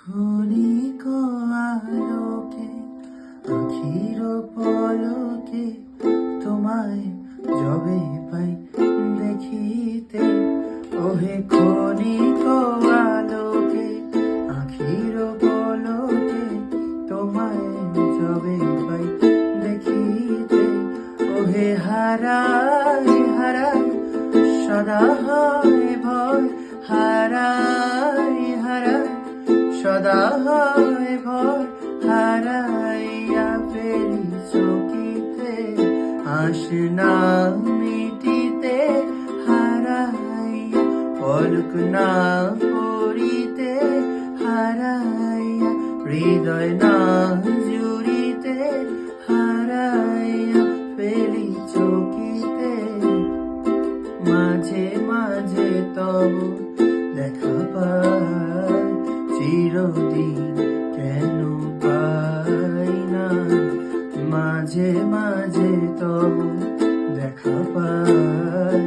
ক্ষণিক আলোকে আখির পলকে তোমায় যবে পাই দেখিতে, ওহে ক্ষণিক আলোকে আখির পলকে তোমায় যবে পাই দেখিতে, ওহে হারাই হারাই সদা হয় ভয়, হারাই হারাই সদা হয় ভয়, হারাইয়া ফেলি চকিতে আসনা মিটিতে, হারাইয়া পলক না পড়িতে, হারাইয়া হৃদয় না জুড়িতে, হারাইয়া ফেলি চকিতে। মাঝে মাঝে তব দেখা পাই, চিরদিন কেন পাই না, মাঝে মাঝে তব দেখা পাই,